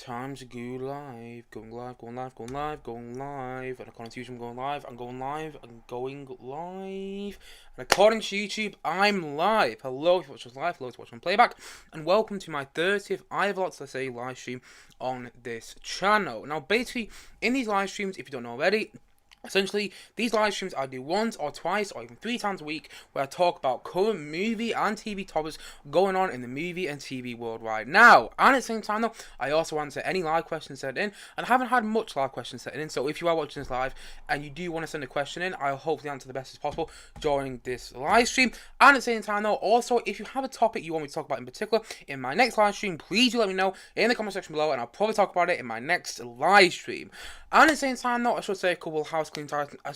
Time to go live, going live, going live, going live, going live. And according to YouTube, I'm going live, I'm going live, I'm going live. And according to YouTube, I'm live. Hello, if you watch us live, hello to watch on playback. And welcome to my 30th I Have Lots to Say live stream on this channel. Now, basically, in these live streams, if you don't know already, essentially, these live streams I do once or twice or even 3 times a week where I talk about current movie and TV topics going on in the movie and TV world right now. And at the same time though, I also answer any live questions sent in, and I haven't had much live questions sent in, so if you are watching this live and you do want to send a question in, I'll hopefully answer the best as possible during this live stream. And at the same time though, also, if you have a topic you want me to talk about in particular in my next live stream, please do let me know in the comment section below, and I'll probably talk about it in my next live stream. And at the same time though, I should say a couple of house cleaning items. I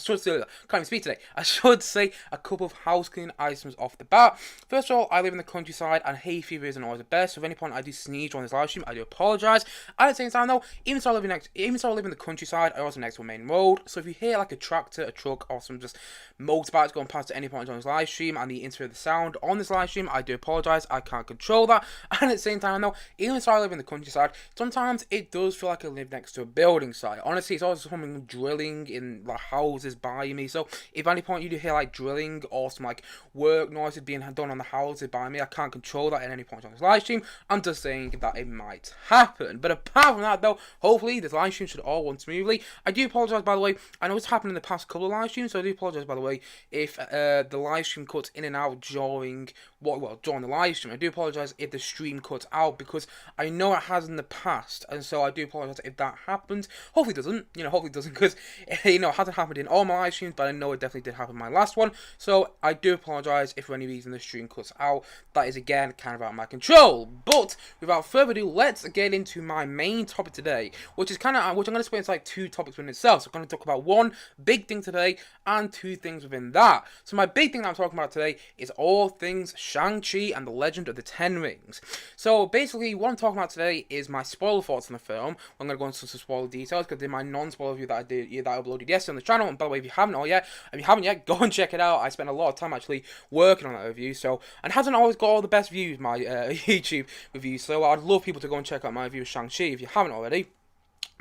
should say a couple of house cleaning items off the bat. First of all, I live in the countryside and hay fever isn't always the best. So if at any point I do sneeze on this live stream, I do apologise. At the same time though, even so I live in the countryside, I also next to a main road. So if you hear like a tractor, a truck, or some just motorbikes going past at any point on this live stream and the intro of the sound on this live stream, I do apologise. I can't control that. And at the same time though, even so I live in the countryside, sometimes it does feel like I live next to a building site. Honestly, it's always something drilling in the houses by me. So if at any point you do hear like drilling or some like work noises being done on the houses by me, I can't control that at any point on this live stream. I'm just saying that it might happen. But apart from that though, hopefully this live stream should all run smoothly. I do apologise by the way. I know it's happened in the past couple of live streams, so I do apologise by the way if the live stream cuts in and out during the live stream. I do apologise if the stream cuts out because I know it has in the past, and so I do apologise if that happens. Hopefully it doesn't, hopefully it doesn't, because it hasn't happened in all my live streams, but I know it definitely did happen in my last one. So I do apologise if for any reason the stream cuts out. That is again kind of out of my control. But without further ado, let's get into my main topic today, which I'm going to split into like 2 topics within itself. So I'm going to talk about 1 big thing today and 2 things within that. So my big thing that I'm talking about today is all things Shang-Chi and the Legend of the Ten Rings. So basically what I'm talking about today is my spoiler thoughts on the film. I'm going to go into some spoiler details because I did my non-spoiler review that I uploaded yesterday on the channel. And by the way, if you haven't yet, go and check it out. I spent a lot of time actually working on that review. So, and hasn't always got all the best views, my YouTube review. So I'd love people to go and check out my review of Shang-Chi if you haven't already.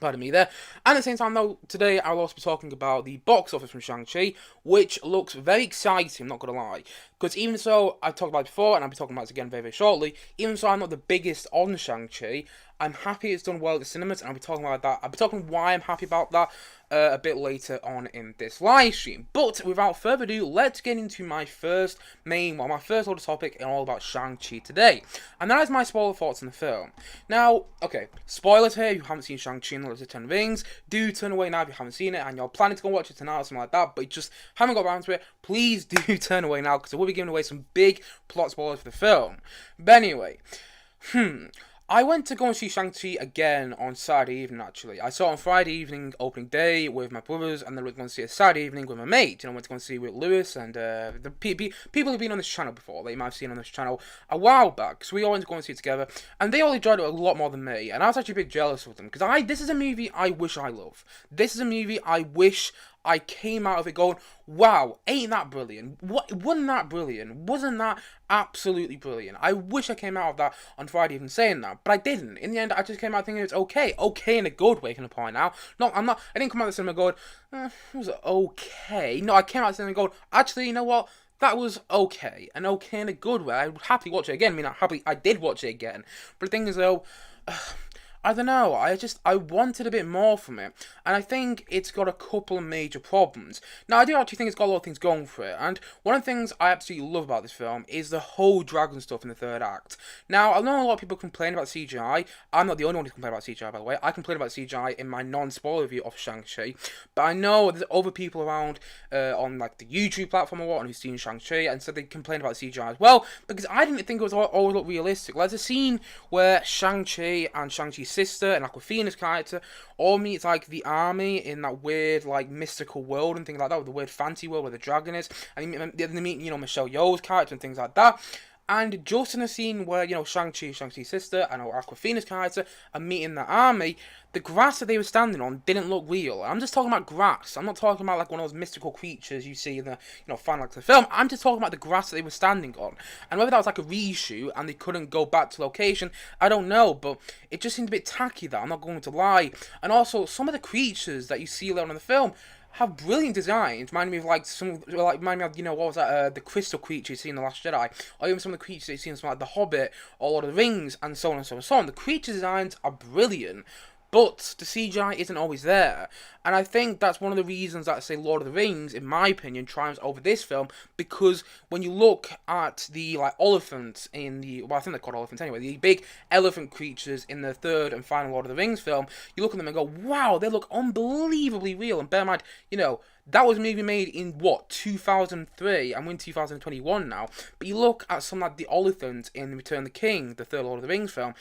Pardon me there. And at the same time though, today I'll also be talking about the box office from Shang-Chi, which looks very exciting, I'm not going to lie. Because even so, I've talked about it before, and I'll be talking about it again very, very shortly, even so I'm not the biggest on Shang-Chi, I'm happy it's done well at the cinemas, and I'll be talking about that. I'll be talking why I'm happy about that a bit later on in this live stream. But without further ado, let's get into my first order topic and all about Shang-Chi today. And that is my spoiler thoughts on the film. Now, okay, spoilers here, if you haven't seen Shang-Chi and the Legend of the Ten Rings, do turn away now if you haven't seen it and you're planning to go watch it tonight or something like that, but you just haven't got around to it, please do turn away now, because I will be giving away some big plot spoilers for the film. But anyway, I went to go and see Shang-Chi again on Saturday evening, actually. I saw it on Friday evening, opening day, with my brothers, and then I went to go and see it Saturday evening with my mate. I went to go and see it with Lewis and the people who've been on this channel before, that you might have seen on this channel a while back. So we all went to go and see it together, and they all enjoyed it a lot more than me, and I was actually a bit jealous of them, because this is a movie I wish I love. This is a movie I wish I came out of it going, wow, ain't that brilliant? Wasn't that brilliant? Wasn't that absolutely brilliant? I wish I came out of that on Friday even saying that, but I didn't. In the end, I just came out thinking it's okay in a good way, can I point out. No, I didn't come out of the cinema going, it was okay. No, I came out of the cinema going, actually, you know what? That was okay in a good way. I would happily watch it again. I did watch it again. But the thing is though, I don't know, I wanted a bit more from it, and I think it's got a couple of major problems. Now, I do actually think it's got a lot of things going for it, and one of the things I absolutely love about this film is the whole dragon stuff in the 3rd act. Now, I know a lot of people complain about CGI. I'm not the only one who complains about CGI, by the way. I complain about CGI in my non-spoiler review of Shang-Chi, but I know there's other people around on like the YouTube platform or whatnot who've seen Shang-Chi, and so they complain about CGI as well, because I didn't think it was always look realistic. There's a scene where Shang-Chi and Shang-Chi's sister and Aquafina's character all meet like the army in that weird like mystical world and things like that, with the weird fantasy world where the dragon is, and they meet Michelle Yeoh's character and things like that. And just in a scene where, Shang-Chi's sister, and Aquafina's character are meeting the army, the grass that they were standing on didn't look real. I'm just talking about grass. I'm not talking about like one of those mystical creatures you see in the, final acts of the film. I'm just talking about the grass that they were standing on. And whether that was like a reshoot and they couldn't go back to location, I don't know, but it just seemed a bit tacky, that I'm not going to lie. And also, some of the creatures that you see later in the film have brilliant designs. Remind me of remind me of, what was that, the crystal creature you see in The Last Jedi, or even some of the creatures you see in some like The Hobbit or Lord of the Rings, and so on and so on and so on. The creature designs are brilliant, but the CGI isn't always there. And I think that's one of the reasons that, say, Lord of the Rings, in my opinion, triumphs over this film, because when you look at the, elephants in the, well, I think they're called elephants anyway, the big elephant creatures in the third and final Lord of the Rings film, you look at them and go, wow, they look unbelievably real. And bear in mind, that was a movie made in, 2003, and we're in 2021 now, but you look at some like the elephants in Return of the King, the third Lord of the Rings film,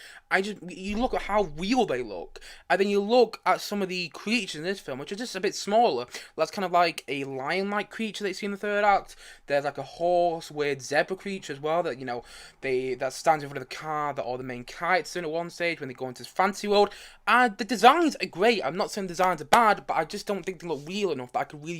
you look at how real they look, and then you look at some of the creatures in this film, which are just a bit smaller. That's kind of like a lion-like creature that you see in the third act. There's like a horse with zebra creature as well that, that stands in front of the car that all the main characters in at one stage when they go into this fantasy world. And the designs are great. I'm not saying the designs are bad, but I just don't think they look real enough that I could really,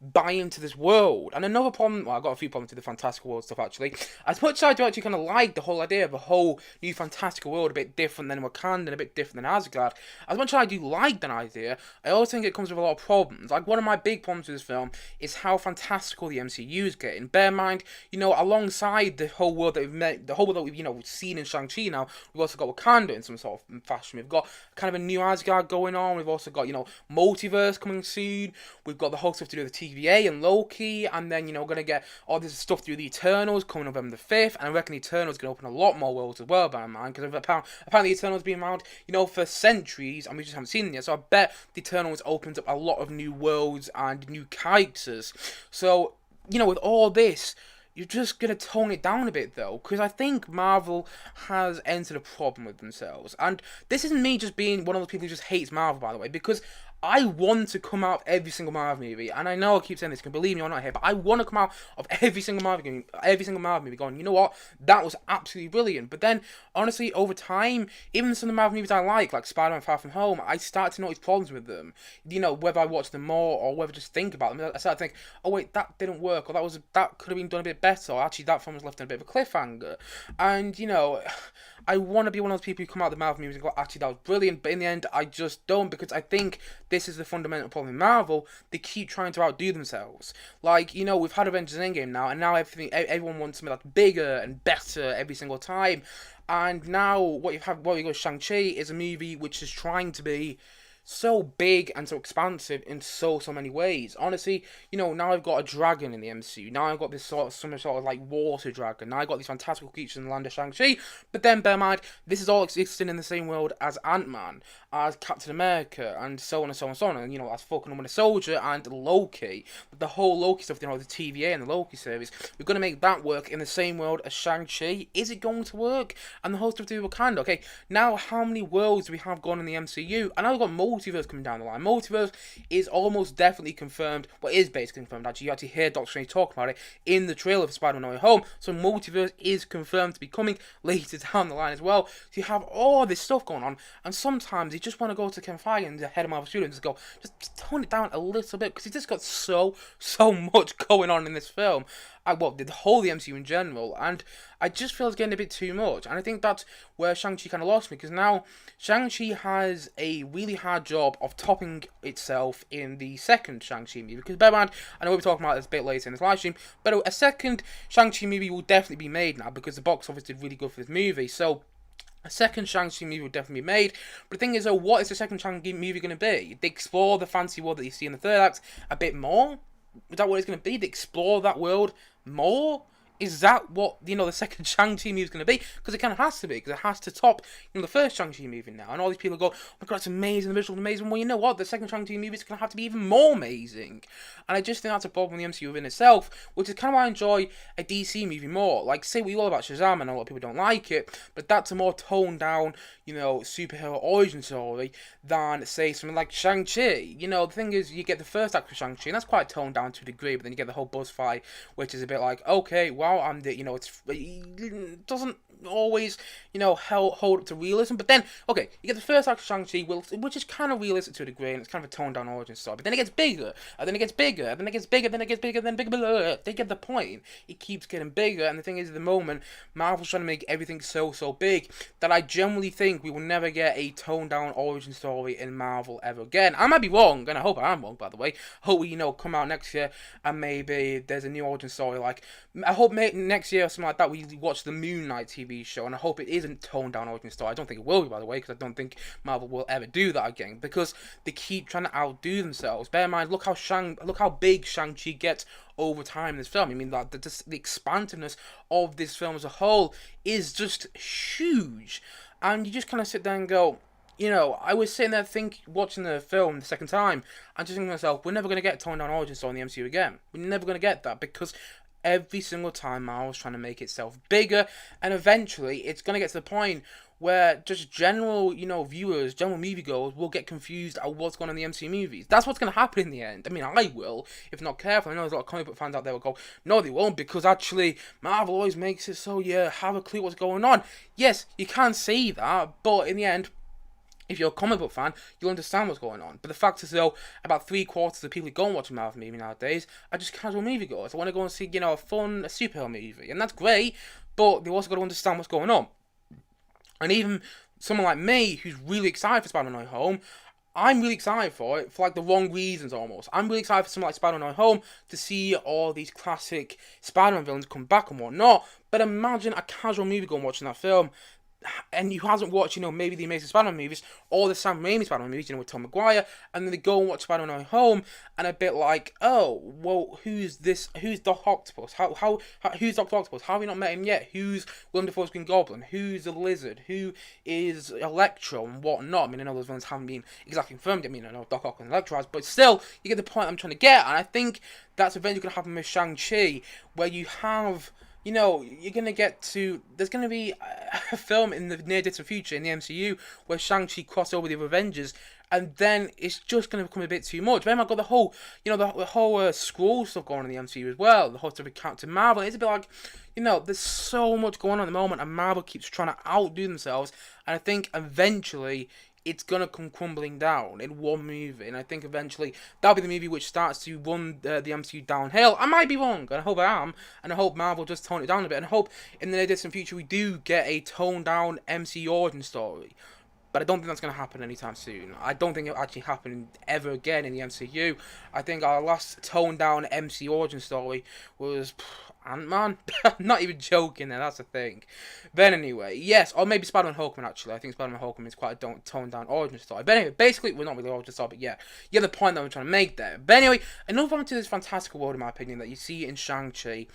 buy into this world. And another problem, well, I've got a few problems with the fantastical world stuff actually. As much as I do actually kind of like the whole idea of a whole new fantastical world, a bit different than Wakanda, a bit different than Asgard, as much as I do like that idea, I also think it comes with a lot of problems. Like, one of my big problems with this film is how fantastical the MCU is getting. Bear in mind, alongside the whole world that we've met, the whole world that we've, seen in Shang-Chi now, we've also got Wakanda in some sort of fashion. We've got kind of a new Asgard going on. We've also got, multiverse coming soon. We've got the whole stuff to do with the TVA and Loki, and then, we're going to get all this stuff to do with the Eternals coming November the 5th, and I reckon the Eternals are going to open a lot more worlds as well, bear in mind, because apparently the Eternals have been around, for centuries, and we just haven't seen them yet, so I bet the Eternals opens up a lot of new worlds and new characters. So, with all this, you're just going to tone it down a bit, though, because I think Marvel has entered a problem with themselves. And this isn't me just being one of those people who just hates Marvel, by the way, because I want to come out of every single Marvel movie, and I know I keep saying this, you can believe me or not here, but I want to come out of every single Marvel movie going, you know what, that was absolutely brilliant. But then, honestly, over time, even some of the Marvel movies I like Spider-Man Far From Home, I start to notice problems with them. Whether I watch them more or whether I just think about them, I start to think, oh wait, that didn't work, or that could have been done a bit better, or actually that film was left in a bit of a cliffhanger. And, I want to be one of those people who come out of the Marvel movies and go, actually, that was brilliant, but in the end, I just don't, because I think this is the fundamental problem in Marvel. They keep trying to outdo themselves. Like, we've had Avengers Endgame now, and now everyone wants something that's bigger and better every single time. And now, what you got Shang-Chi is a movie which is trying to be so big and so expansive in so many ways. Honestly, now I've got a dragon in the MCU. Now I've got this some sort of like water dragon. Now I've got these fantastical creatures in the land of Shang-Chi. But then, bear in mind, this is all existing in the same world as Ant-Man, as Captain America, and so on and so on and so on. And, as Falcon and Winter Soldier and Loki. The whole Loki stuff, the TVA and the Loki series. We're going to make that work in the same world as Shang-Chi. Is it going to work? And the whole stuff to do with Wakanda. Okay, now how many worlds do we have gone in the MCU? And now we've got multiverse coming down the line. Multiverse is almost definitely confirmed, well, it is basically confirmed actually. You actually hear Doctor Strange talk about it in the trailer for Spider-Man No Way Home, so multiverse is confirmed to be coming later down the line as well. So you have all this stuff going on, and sometimes you just want to go to Kevin Feige, the head of Marvel Studios, and just go, just tone it down a little bit, because he's just got so much going on in this film. The whole of the MCU in general, and I just feel it's getting a bit too much, and I think that's where Shang-Chi kind of lost me, because now Shang-Chi has a really hard job of topping itself in the second Shang-Chi movie, because bear in mind, I know we'll be talking about this a bit later in this live stream, but a second Shang-Chi movie will definitely be made now, because the box office did really good for this movie, so a second Shang-Chi movie will definitely be made. But the thing is, though, what is the second Shang-Chi movie going to be? They explore the fantasy world that you see in the third act a bit more? Is that what it's going to be? They explore that world more? Is that what, the second Shang-Chi movie is going to be? Because it kind of has to be, because it has to top, the first Shang-Chi movie now. And all these people go, oh my god, it's amazing, the visuals are amazing. Well, you know what? The second Shang-Chi movie is going to have to be even more amazing. And I just think that's a problem with the MCU within itself, which is kind of why I enjoy a DC movie more. Like, say what you all about Shazam, and a lot of people don't like it, but that's a more toned down, superhero origin story than, say, something like Shang-Chi. The thing is, you get the first act of Shang-Chi, and that's quite toned down to a degree, but then you get the whole buzz fight, which is a bit like, okay, wow, about, and that, it doesn't always, hold up to realism. But then, okay, you get the first act of Shang-Chi, which is kind of realistic to a degree, and it's kind of a toned down origin story. But then it gets bigger, and then it gets bigger, and then it gets bigger, then it gets bigger, then bigger. They get the point. It keeps getting bigger, and the thing is, at the moment, Marvel's trying to make everything so big that I generally think we will never get a toned down origin story in Marvel ever again. I might be wrong, and I hope I am wrong, by the way. I hope we, come out next year, and maybe there's a new origin story. Like, I hope next year or something like that, we watch the Moon Knight TV show, and I hope it isn't toned down origin story. I don't think it will be, by the way, because I don't think Marvel will ever do that again, because they keep trying to outdo themselves. Bear in mind, look how big Shang-Chi gets over time in this film. I mean, that the expansiveness of this film as a whole is just huge, and you just kind of sit there and go, I was sitting there watching the film the second time, and just thinking to myself, we're never going to get toned down origin story in the MCU again. We're never going to get that, because every single time Marvel's trying to make itself bigger, and eventually it's going to get to the point where just general, viewers, general moviegoers will get confused at what's going on in the MCU movies. That's what's going to happen in the end. I mean, I will, if not careful. I know there's a lot of comic book fans out there will go, no, they won't, because actually, Marvel always makes it so you have a clue what's going on. Yes, you can say that, but in the end, if you're a comic book fan, you'll understand what's going on. But the fact is, though, about 3/4 of the people who go and watch a Marvel movie nowadays are just casual moviegoers. They want to go and see, a superhero movie. And that's great, but they also got to understand what's going on. And even someone like me, who's really excited for Spider-Man No Way Home, I'm really excited for it, for like the wrong reasons almost. I'm really excited for something like Spider-Man No Way Home to see all these classic Spider-Man villains come back and whatnot. But imagine a casual moviegoer watching that film, and who hasn't watched, maybe the Amazing Spider-Man movies or the Sam Raimi Spider-Man movies, with Tom Maguire, and then they go and watch Spider-Man No Way Home, and a bit like, oh, well, who's this? Who's Doc Octopus? Who's Dr. Octopus? How have we not met him yet? Who's Willem Dafoe's Green Goblin? Who's the Lizard? Who is Electro and whatnot? I mean, I know those villains haven't been exactly confirmed. I mean, I know Doc Ock and Electro has, but still, you get the point I'm trying to get, and I think that's eventually going to happen with Shang-Chi, where you have, you're going to get to, there's going to be a film in the near distant future in the MCU where Shang-Chi cross over the Avengers, and then it's just going to become a bit too much. But I've got the whole, the whole Skrull stuff going on in the MCU as well, the whole stuff with Captain Marvel. It's a bit like, there's so much going on at the moment, and Marvel keeps trying to outdo themselves, and I think eventually it's going to come crumbling down in one movie, and I think eventually that'll be the movie which starts to run the MCU downhill. I might be wrong, and I hope I am, and I hope Marvel just tone it down a bit, and I hope in the near distant future we do get a toned down MCU origin story. But I don't think that's going to happen anytime soon. I don't think it'll actually happen ever again in the MCU. I think our last toned down MCU origin story was Ant-Man. I'm not even joking there, that's the thing. But anyway, yes, or maybe Spider-Man Homecoming actually. I think Spider-Man Homecoming is quite a toned down origin story. But anyway, basically, we're not really origin story, but yeah, the point that I'm trying to make there. But anyway, another one to this fantastical world, in my opinion, that you see in Shang-Chi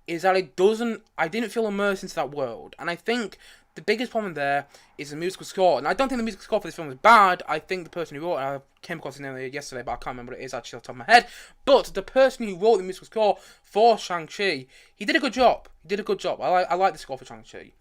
is that I didn't feel immersed into that world. And I think the biggest problem there is the musical score. And I don't think the musical score for this film is bad. I think the person who wrote it, I came across his name yesterday, but I can't remember what it is actually off the top of my head. But the person who wrote the musical score for Shang-Chi, he did a good job. I like the score for Shang-Chi.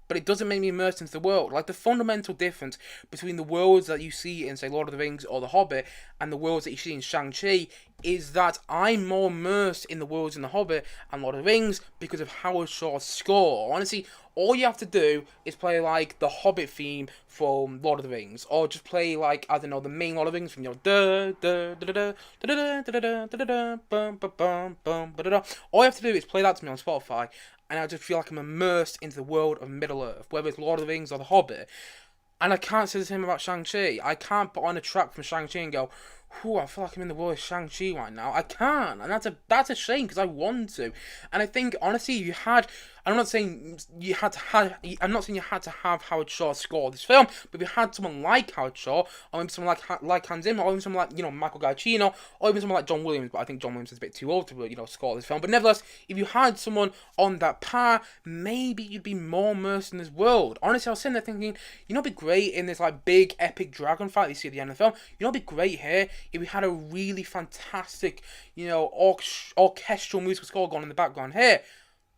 But it doesn't make me immersed into the world. Like, the fundamental difference between the worlds that you see in, say, Lord of the Rings or The Hobbit and the worlds that you see in Shang-Chi is that I'm more immersed in the worlds in The Hobbit and Lord of the Rings because of Howard Shore's score. Honestly, all you have to do is play, like, the Hobbit theme from Lord of the Rings, or just play, like, I don't know, the main Lord of the Rings from, all you have to do is play that to me on Spotify, and I just feel like I'm immersed into the world of Middle-earth, whether it's Lord of the Rings or The Hobbit. And I can't say the same about Shang-Chi. I can't put on a track from Shang-Chi and go, whew, I feel like I'm in the world of Shang-Chi right now. I can't, and that's a shame, because I want to. And I think, honestly, I'm not saying you had to have Howard Shore score this film, but if you had someone like Howard Shore, or maybe someone like Hans Zimmer, or even someone like, Michael Giacchino, or even someone like John Williams, but I think John Williams is a bit too old to, score this film. But nevertheless, if you had someone on that par, maybe you'd be more immersed in this world. Honestly, I was sitting there thinking, it'd be great in this, like, big, epic dragon fight you see at the end of the film. It'd be great here if we had a really fantastic, orchestral musical score going in the background here.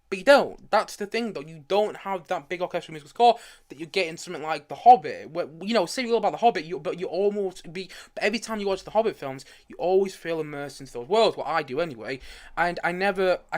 But you don't. That's the thing, though. You don't have that big orchestral musical score that you get in something like The Hobbit. Where, say all about The Hobbit, but you almost be. But every time you watch the Hobbit films, you always feel immersed into those worlds. Well, I do anyway. And I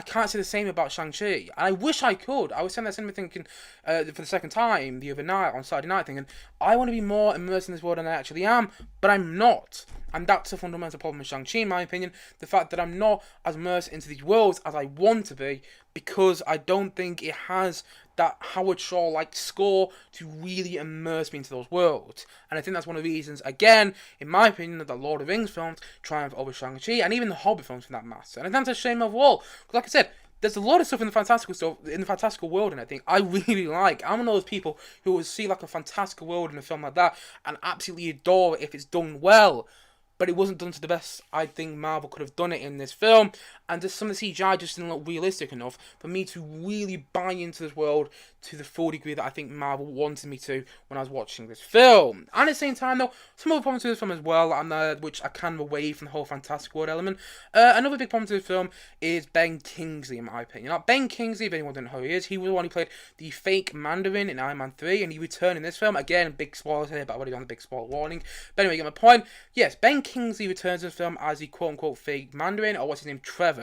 can't say the same about Shang-Chi. And I wish I could. I was saying that same thing thinking for the second time the other night on Saturday night, thinking I want to be more immersed in this world than I actually am, but I'm not. And that's a fundamental problem with Shang-Chi, in my opinion. The fact that I'm not as immersed into these worlds as I want to be, because I don't think it has that Howard Shore-like score to really immerse me into those worlds. And I think that's one of the reasons, again, in my opinion, that the Lord of the Rings films triumph over Shang-Chi, and even the Hobbit films for that matter. And I think that's a shame overall. Because like I said, there's a lot of stuff in the fantastical world, and I think I really like. I'm one of those people who will see like a fantastical world in a film like that and absolutely adore it if it's done well. But it wasn't done to the best I think Marvel could have done it in this film, and just some of the CGI just didn't look realistic enough for me to really buy into this world to the full degree that I think Marvel wanted me to when I was watching this film. And at the same time, though, some other problems with this film as well, and which are kind of away from the whole fantastic world element. Another big problem to this film is Ben Kingsley, in my opinion. Now, Ben Kingsley, if anyone doesn't know who he is, he was the one who played the fake Mandarin in Iron Man 3, and he returned in this film. Again, big spoilers here, but I've already done the big spoiler warning. But anyway, you get my point. Yes, Ben Kingsley returns in this film as the quote-unquote fake Mandarin, or what's his name, Trevor.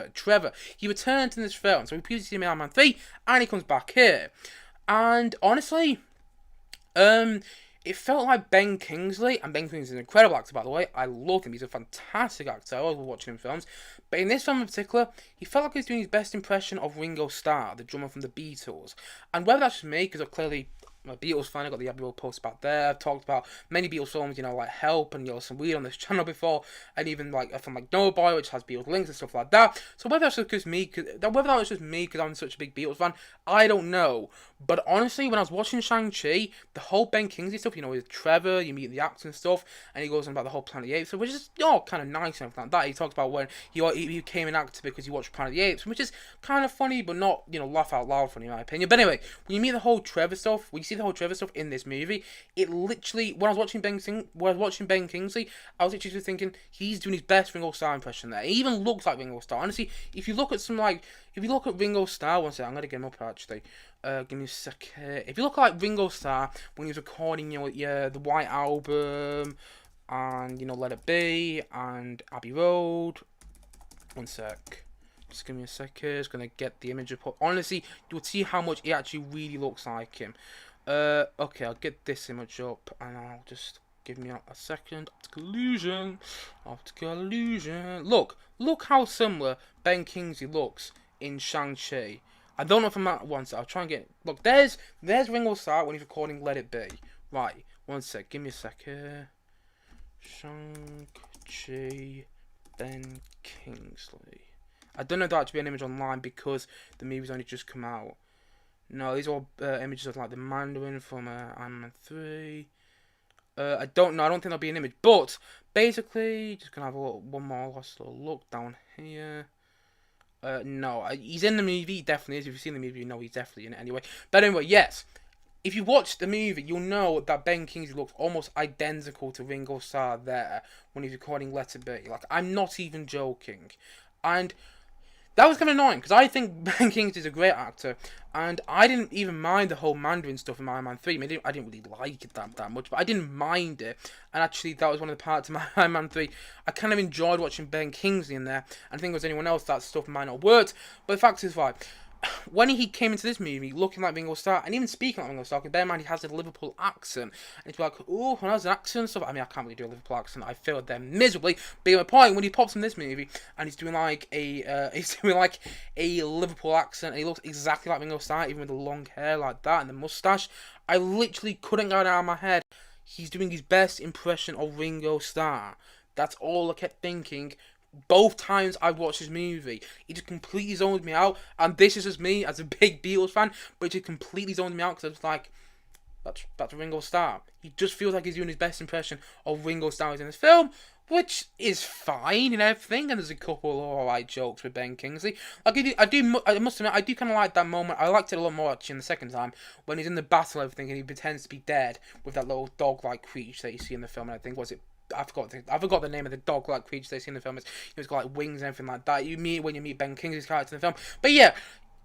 He returns in this film, so we previously seen him in Iron Man 3, and he comes back here. And honestly, it felt like Ben Kingsley, and Ben Kingsley is an incredible actor, by the way. I love him. He's a fantastic actor. I love watching him in films. But in this film in particular, he felt like he was doing his best impression of Ringo Starr, the drummer from the Beatles. And whether that's just me, because I've clearly... I'm a Beatles fan, I got the Abbey Road post about there. I've talked about many Beatles films, like Help and Some Weird on this channel before, and even like a film like No Boy, which has Beatles links and stuff like that. So whether that's just me, because I'm such a big Beatles fan, I don't know. But honestly, when I was watching Shang-Chi, the whole Ben Kingsley stuff, with Trevor, you meet the actors and stuff, and he goes on about the whole Planet of the Apes, which is kind of nice and everything like that. He talks about when he became an actor because he watched Planet of the Apes, which is kind of funny, but not laugh out loud funny in my opinion. But anyway, when you meet the whole Trevor stuff, when you see the whole Trevor stuff in this movie, it literally, when I was watching Ben Kingsley, I was literally thinking he's doing his best Ringo Starr impression there. He even looks like Ringo Starr. Honestly, if you look at Ringo Starr, one second, I'm gonna get him up actually. Give me a second. If you look at Ringo Starr when he was recording, the White Album and Let It Be and Abbey Road. One sec. Just give me a second. Just gonna get the image up. Honestly, you'll see how much it actually really looks like him. Okay, I'll get this image up and I'll just give me a second. Optical illusion. Look how similar Ben Kingsley looks in Shang-Chi. I don't know if I'm at once. I'll try and get. Look, there's Ringo Starr when he's recording Let It Be. Right, one sec. Give me a second. Shang-Chi, Ben Kingsley. I don't know if that should be an image online because the movie's only just come out. No, these are all images of like the Mandarin from Iron Man 3. I don't know. I don't think there'll be an image. But basically, just gonna have one more last little look down here. No, he's in the movie. He definitely is. If you've seen the movie, you know he's definitely in it anyway. But anyway, yes. If you watch the movie, you'll know that Ben Kingsley looks almost identical to Ringo Starr there when he's recording Let It Be. Like, I'm not even joking. And that was kind of annoying, because I think Ben Kingsley is a great actor, and I didn't even mind the whole Mandarin stuff in Iron Man 3. I didn't really like it that much, but I didn't mind it, and actually that was one of the parts of my Iron Man 3. I kind of enjoyed watching Ben Kingsley in there, and I think if it was anyone else, that stuff might not work, but the fact is, right, when he came into this movie looking like Ringo Starr, and even speaking like Ringo Starr, because bear in mind he has a Liverpool accent, and it's like, oh, when I was an accent and stuff, I mean, I can't really do a Liverpool accent, I failed them miserably, but at my point, when he pops in this movie, and he's doing like a Liverpool accent, and he looks exactly like Ringo Starr, even with the long hair like that, and the moustache, I literally couldn't get it out of my head. He's doing his best impression of Ringo Starr. That's all I kept thinking. Both times I watched this movie, it just completely zoned me out, and this is just me as a big Beatles fan, but it just completely zoned me out because I was like, that's Ringo Starr. He just feels like he's doing his best impression of Ringo Starr in this film, which is fine and everything, and there's a couple of alright jokes with Ben Kingsley. Like I must admit, I do kind of like that moment. I liked it a lot more actually in the second time when he's in the battle and everything, and he pretends to be dead with that little dog-like creature that you see in the film. And I think I forgot the name of the dog-like creature they see in the film. It's got like wings and everything like that. You meet when you meet Ben Kingsley's character in the film. But yeah,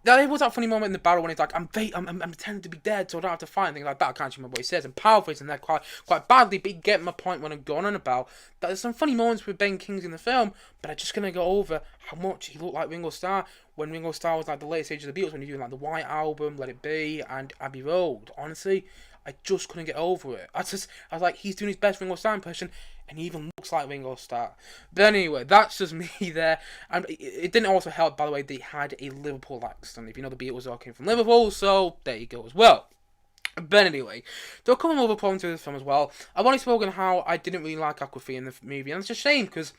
There was that funny moment in the battle when he's like, I'm pretending to be dead, so I don't have to fight, and things like that. I can't remember what he says, and paraphrasing that quite badly, but you get my point when I'm going on about. That there's some funny moments with Ben Kingsley in the film, but I'm just gonna go over how much he looked like Ringo Starr when Ringo Starr was like the latest stage of the Beatles, when he was doing like the White Album, Let It Be, and Abbey Road. Honestly, I just couldn't get over it. I was like, he's doing his best Ringo Starr impression, and he even looks like Ringo Starr. But anyway, that's just me there. And it didn't also help, by the way, they had a Liverpool accent. If you know, the Beatles all came from Liverpool, so there you go as well. But anyway, there are a couple of other problems with this film as well. I've already spoken how I didn't really like Aquafina in the movie, and it's a shame because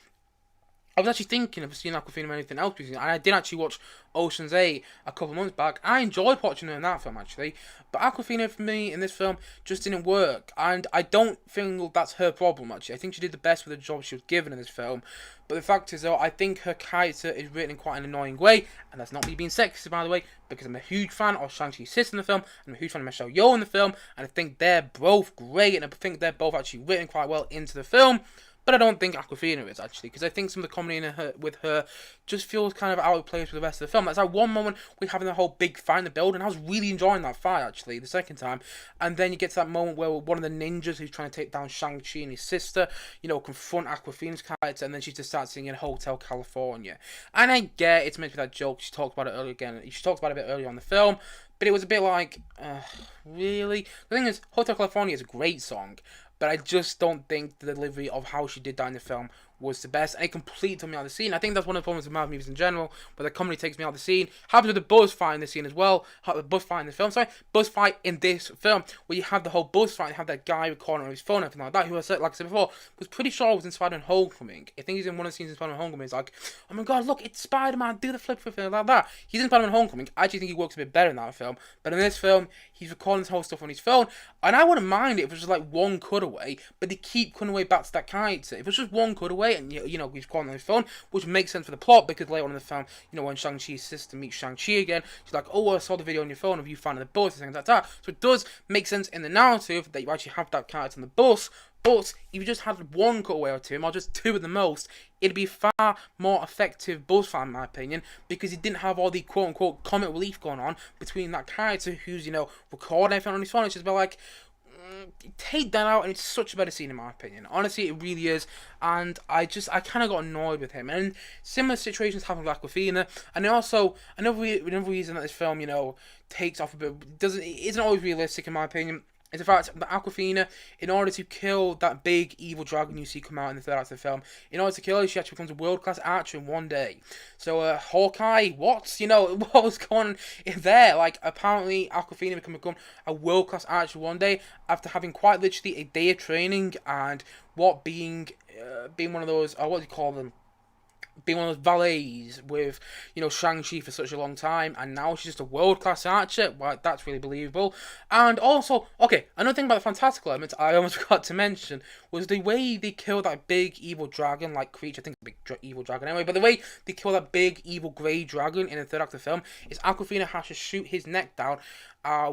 I was actually thinking of seeing Aquafina or anything else, and I did actually watch Ocean's 8 a couple of months back. I enjoyed watching her in that film, actually, but Aquafina for me in this film just didn't work, and I don't think that's her problem, actually. I think she did the best with the job she was given in this film, but the fact is, though, I think her character is written in quite an annoying way, and that's not me being sexist, by the way, because I'm a huge fan of Shang-Chi's sister in the film, and I'm a huge fan of Michelle Yeoh in the film, and I think they're both great, and I think they're both actually written quite well into the film. But I don't think Aquafina is, actually, because I think some of the comedy with her just feels kind of out of place with the rest of the film. That's like one moment we're having the whole big fight in the building. I was really enjoying that fight, actually, the second time. And then you get to that moment where one of the ninjas who's trying to take down Shang-Chi and his sister, confront Aquafina's character, and then she just starts singing Hotel California. And I get it's meant to be that joke. She talked about it earlier again. She talked about it a bit earlier on the film. But it was a bit like, really? The thing is, Hotel California is a great song. But I just don't think the delivery of how she did that in the film was the best. And it completely took me out of the scene. I think that's one of the problems with Marvel movies in general, where the comedy takes me out of the scene. Happens with the buzz fight in this scene as well. The buzz fight in the film, buzz fight in this film, where you have the whole buzz fight and have that guy recording on his phone and everything like that, who I said, like I said before, was pretty sure was in Spider-Man Homecoming. I think he's in one of the scenes in Spider-Man Homecoming. He's like, oh my god, look, it's Spider-Man, do the flip like that. He's in Spider-Man Homecoming. I actually think he works a bit better in that film. But in this film, he's recording this whole stuff on his phone, and I wouldn't mind it if it was just like one cutaway, but they keep cutting away back to that character. If it was just one cutaway, and he's recording on his phone, which makes sense for the plot, because later on in the film, when Shang-Chi's sister meets Shang-Chi again, she's like, oh, I saw the video on your phone of you finding the bus, and things like that. So it does make sense in the narrative that you actually have that character on the bus. But if you just had one cutaway or two, or just two at the most, it'd be far more effective buzz fight, in my opinion, because he didn't have all the quote-unquote comic relief going on between that character who's, recording everything on his phone. It's just about like, take that out, and it's such a better scene, in my opinion. Honestly, it really is, and I kind of got annoyed with him. And similar situations happen with Aquafina, and also another reason that this film, takes off a bit, isn't always realistic, in my opinion, is the fact that Aquafina, in order to kill that big evil dragon you see come out in the third act of the film, in order to kill her, she actually becomes a world-class archer in one day. So, Hawkeye, what? What was going on in there? Like, apparently, Aquafina can become a world-class archer one day after having quite literally a day of training and being one of those, what do you call them? Being one of those valets with, Shang-Chi for such a long time, and now she's just a world-class archer. Well, that's really believable. And also, okay, another thing about the fantastical elements I almost forgot to mention was the way they kill that big evil dragon-like creature. I think it's a big evil dragon anyway, but the way they kill that big evil grey dragon in the third act of the film is Aquafina has to shoot his neck down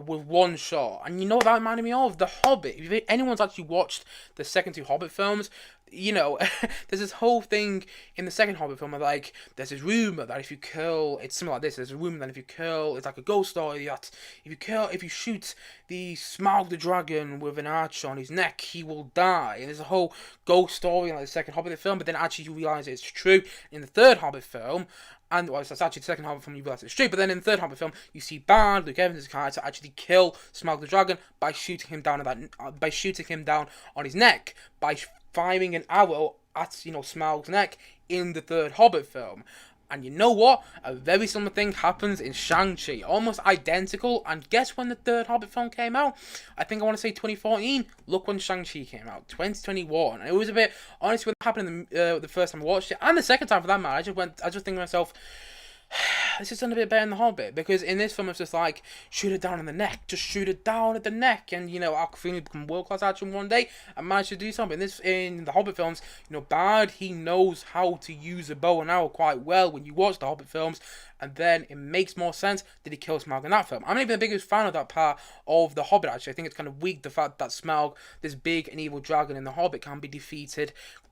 with one shot. And you know what that reminded me of? The Hobbit. If anyone's actually watched the second two Hobbit films, there's this whole thing in the second Hobbit film of like, there's this rumour that if you kill, it's similar like this, there's a rumour that if you kill, it's like a ghost story that if you shoot the Smaug the dragon with an archer on his neck, he will die. And there's a whole ghost story in like the second Hobbit film, but then actually you realise it's true in the third Hobbit film. And it's actually the second Hobbit film you realise it's true, but then in the third Hobbit film you see Bard, Luke Evans' character, actually kill Smaug the dragon by shooting him down on his neck by firing an arrow at Smaug's neck in the third Hobbit film. And you know what? A very similar thing happens in Shang-Chi. Almost identical. And guess when the third Hobbit film came out? I think I want to say 2014. Look when Shang-Chi came out. 2021. And it was a bit, honestly, when it happened the first time I watched it, and the second time for that matter, I just think to myself, this is done a bit better in The Hobbit, because in this film it's just like, shoot it down in the neck, just shoot it down at the neck, and Aquafina become world-class archer in one day and manage to do something. In the Hobbit films, Bard, he knows how to use a bow and arrow quite well when you watch the Hobbit films, and then it makes more sense that he kills Smaug in that film. I'm not even the biggest fan of that part of The Hobbit, actually. I think it's kind of weak, the fact that Smaug, this big and evil dragon in The Hobbit, can be defeated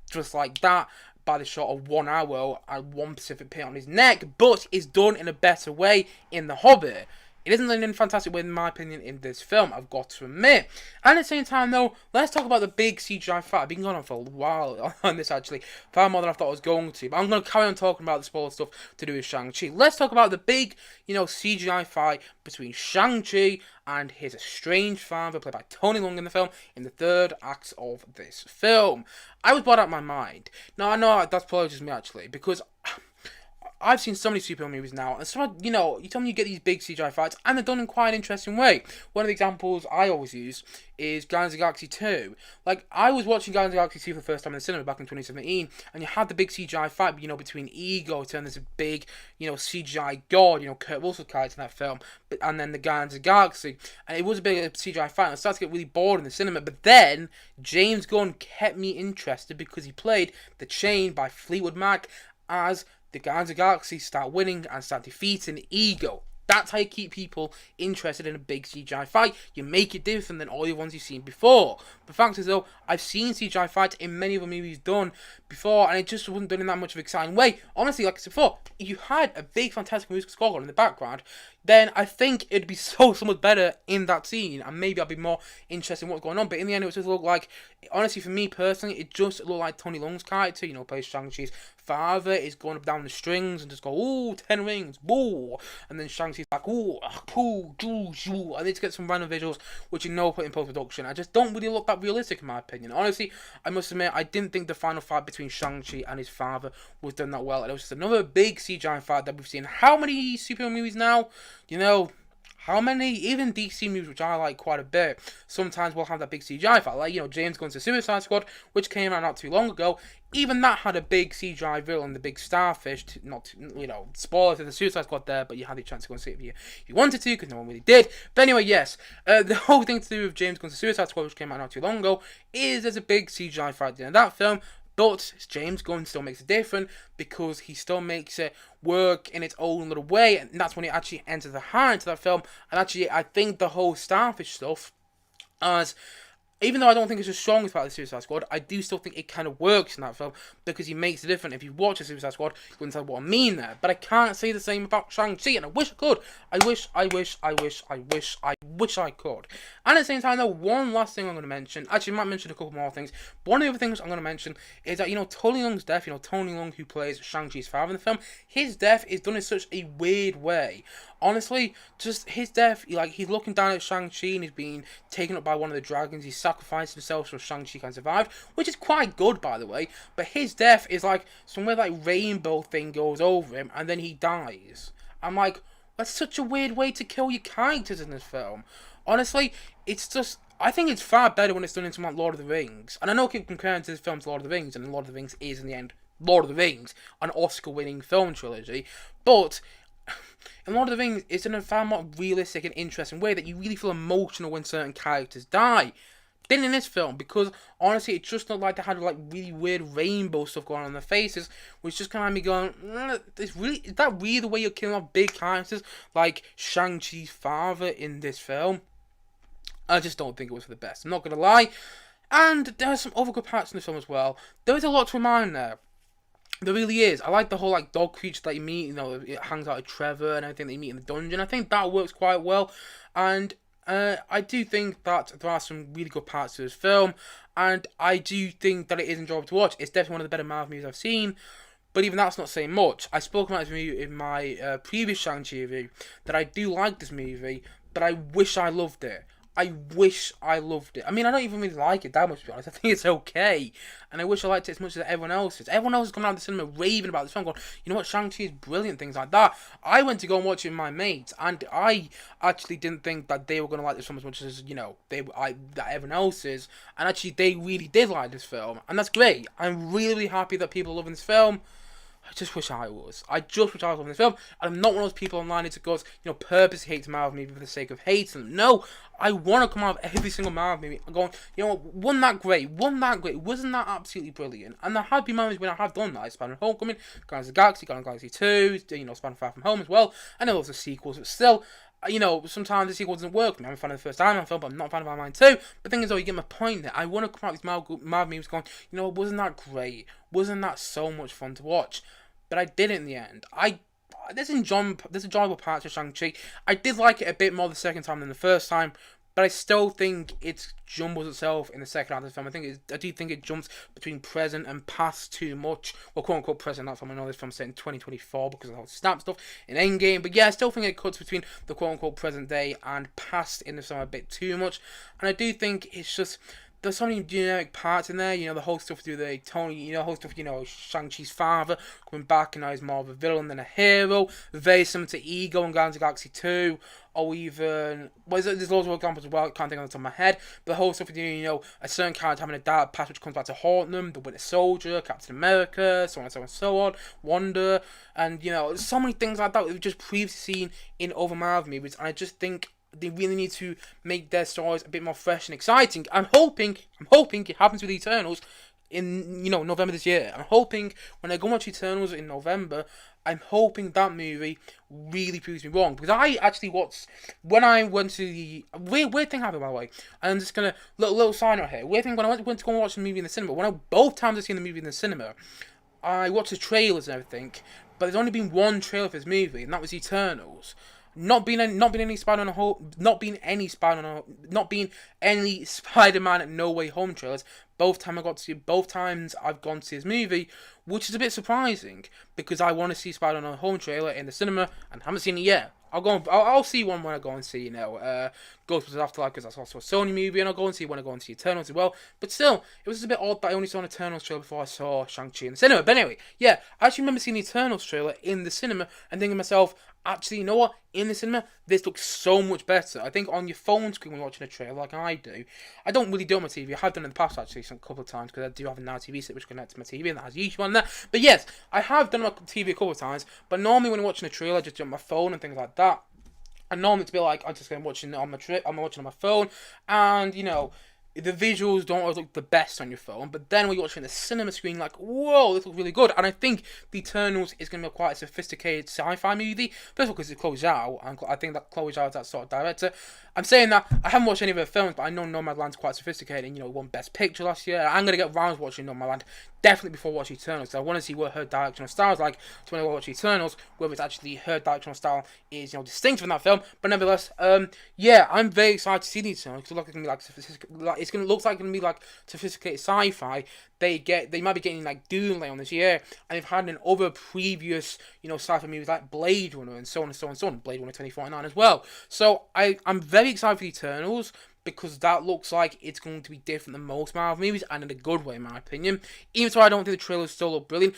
just like that by the shot of one arrow and one specific pin on his neck, but it's done in a better way in The Hobbit. It isn't done in a fantastic way, in my opinion, in this film, I've got to admit. And at the same time, though, let's talk about the big CGI fight. I've been going on for a while on this, actually. Far more than I thought I was going to. But I'm going to carry on talking about the spoiler stuff to do with Shang-Chi. Let's talk about the big, CGI fight between Shang-Chi and his estranged father, played by Tony Leung in the film, in the third act of this film. I was bored out of my mind. Now, I know that's probably just me, actually, because I've seen so many superhero movies now, and so, you tell me you get these big CGI fights, and they're done in quite an interesting way. One of the examples I always use is Guardians of the Galaxy 2. Like, I was watching Guardians of the Galaxy 2 for the first time in the cinema back in 2017, and you had the big CGI fight, between Ego turning this big, CGI god, Kurt Russell's character in that film, and then the Guardians of the Galaxy, and it was a big CGI fight, and I started to get really bored in the cinema, but then James Gunn kept me interested because he played The Chain by Fleetwood Mac as the Guardians of the Galaxy start winning and start defeating Ego. That's how you keep people interested in a big CGI fight. You make it different than all the ones you've seen before. The fact is, though, I've seen CGI fights in many other movies done before, and it just wasn't done in that much of an exciting way. Honestly, like I said before, if you had a big, fantastic musical score going in the background, then I think it'd be so much better in that scene, and maybe I'd be more interested in what's going on. But in the end, it just looked like, honestly, for me personally, it just looked like Tony Leung's character, plays Shang-Chi's father, is going up down the strings and just go, ooh, 10 rings, boo, and then Shang-Chi's like, ooh, poo, joo, joo. I need to get some random visuals, which put in post-production. I just don't really look that realistic, in my opinion. Honestly, I must admit, I didn't think the final fight between Shang-Chi and his father was done that well, and it was just another big CGI fight that we've seen. How many superhero movies now? How many, even DC movies, which I like quite a bit, sometimes will have that big CGI fight. Like, James Gunn's The Suicide Squad, which came out not too long ago. Even that had a big CGI villain, the big starfish. Spoiler to The Suicide Squad there, but you had the chance to go and see it if you wanted to, because no one really did. But anyway, yes, the whole thing to do with James Gunn's The Suicide Squad, which came out not too long ago, is there's a big CGI fight at the end of that film. But James Gunn still makes it different because he still makes it work in its own little way, and that's when it actually enters the heart into that film. And actually, I think the whole starfish stuff, even though I don't think it's as strong as part of the Suicide Squad, I do still think it kind of works in that film because he makes it different. If you watch the Suicide Squad, you understand what I mean there. But I can't say the same about Shang-Chi, and I wish I could. I wish I could. And at the same time, though, one last thing I'm going to mention. Actually, I might mention a couple more things. But one of the other things I'm going to mention is that, Tony Leung's death, Tony Leung, who plays Shang-Chi's father in the film, his death is done in such a weird way. Honestly, just his death, he's looking down at Shang-Chi and he's being taken up by one of the dragons. He's sacrificed himself so Shang-Chi can survive, which is quite good, by the way. But his death is like some weird rainbow thing goes over him and then he dies. I'm like, that's such a weird way to kill your characters in this film. Honestly, it's just, I think it's far better when it's done in something like Lord of the Rings. And I know I keep comparing to this film to Lord of the Rings, and Lord of the Rings is, in the end, Lord of the Rings, an Oscar-winning film trilogy. But in Lord of the Rings, it's in a far more realistic and interesting way that you really feel emotional when certain characters die. Then in this film, because honestly, it just looked like they had really weird rainbow stuff going on their faces, which just kind of had me going, is that really the way you're killing off big characters like Shang-Chi's father in this film? I just don't think it was for the best. I'm not gonna lie. And there are some other good parts in the film as well. There is a lot to remind there. There really is. I like the whole dog creature that you meet. It hangs out with Trevor and everything that you meet in the dungeon. I think that works quite well. And I do think that there are some really good parts to this film, and I do think that it is enjoyable to watch. It's definitely one of the better Marvel movies I've seen, but even that's not saying much. I spoke about this movie in my previous Shang-Chi review, that I do like this movie, but I wish I loved it. I wish I loved it. I mean, I don't even really like it that much, to be honest. I think it's okay. And I wish I liked it as much as everyone else is. Everyone else is coming out of the cinema raving about this film, going, you know what, Shang-Chi is brilliant, things like that. I went to go and watch it with my mates, and I actually didn't think that they were going to like this film as much as, that everyone else is. And actually, they really did like this film. And that's great. I'm really happy that people are loving this film. I just wish I was. I just wish I was loving this film. And I'm not one of those people online who goes, purposely hates Marvel movies for the sake of hating them. No, I want to come out of every single Marvel movie and going, wasn't that great? Wasn't that absolutely brilliant? And there have been moments when I have done that. Like Spider-Man Homecoming, Guardians of the Galaxy, Guardians of the Galaxy 2, Spider-Man Far From Home as well. I know those are sequels, but still, Sometimes the sequel doesn't work for me. I'm a fan of the first Iron Man film, but I'm not a fan of Iron Man 2. But the thing is, though, you get my point there. I want to come out with these Marvel memes going, wasn't that great? Wasn't that so much fun to watch? But I did it in the end. There's enjoyable parts of Shang-Chi. I did like it a bit more the second time than the first time, but I still think it jumbles itself in the second half of the film. I do think it jumps between present and past too much. Well, quote unquote present. That's why I know this film's set in 2024 because of the whole snap stuff in Endgame. But yeah, I still think it cuts between the quote unquote present day and past in the film a bit too much. And I do think it's just, there's so many generic parts in there, the whole stuff through the Tony, whole stuff, Shang-Chi's father coming back and now he's more of a villain than a hero. Very similar to Ego in Guardians of the Galaxy 2, or even, there's loads of examples as well, I can't think of the top of my head, but the whole stuff with, a certain character having a dark past which comes back to haunt them, the Winter Soldier, Captain America, so on and so on and so on, Wanda, and, so many things like that we've just previously seen in other Marvel movies, and I just think they really need to make their stories a bit more fresh and exciting. I'm hoping it happens with Eternals in November this year. I'm hoping when I go watch Eternals in November, I'm hoping that movie really proves me wrong, because I actually watched when I went to the weird thing happened, by the way. I'm just gonna little sign out here. Weird thing, when I went to go and watch the movie in the cinema. Both times I've seen the movie in the cinema, I watched the trailers and everything, but there's only been one trailer for this movie, and that was Eternals. Not being any Spider-Man No Way Home trailers. Both times I've gone to see this movie, which is a bit surprising because I want to see Spider-Man No Way Home trailer in the cinema and haven't seen it yet. I'll see one when I go and see Ghostbusters Afterlife, because that's also a Sony movie, and I'll go and see when I go and see Eternals as well. But still, it was just a bit odd that I only saw an Eternals trailer before I saw Shang-Chi in the cinema. But anyway, yeah, I actually remember seeing the Eternals trailer in the cinema and thinking to myself, actually, you know what? In the cinema, this looks so much better. I think on your phone screen when you're watching a trailer, like I do, I don't really do it on my TV. I have done in the past, actually, a couple of times, because I do have a Now TV set which connects to my TV, and that has YouTube on there. But yes, I have done it on my TV a couple of times, but normally when I'm watching a trailer, I just do it on my phone and things like that. And normally to be like, I'm just going to watching it on I'm watching on my phone, and the visuals don't always look the best on your phone, but then when you're watching the cinema screen, like, whoa, this looks really good. And I think The Eternals is going to be quite a sophisticated sci-fi movie. First of all, because it's Chloe Zhao, and I think that Chloe Zhao is that sort of director. I'm saying that, I haven't watched any of her films, but I know Nomadland's quite sophisticated, and, won Best Picture last year. I'm going to get round to watching Nomadland, definitely before watching Eternals, because I want to see what her directional style is like, so when I watch Eternals, whether it's actually her directional style is, distinct from that film. But nevertheless, yeah, I'm very excited to see The Eternals, because it looks like it's going to be like sophisticated sci-fi. They might be getting like Doom later on this year, and they've had in other previous, sci-fi movies like Blade Runner and so on and so on and so on, Blade Runner 2049 as well. So I'm very excited for The Eternals, because that looks like it's going to be different than most Marvel movies, and in a good way, in my opinion. Even so, I don't think the trailers still look brilliant.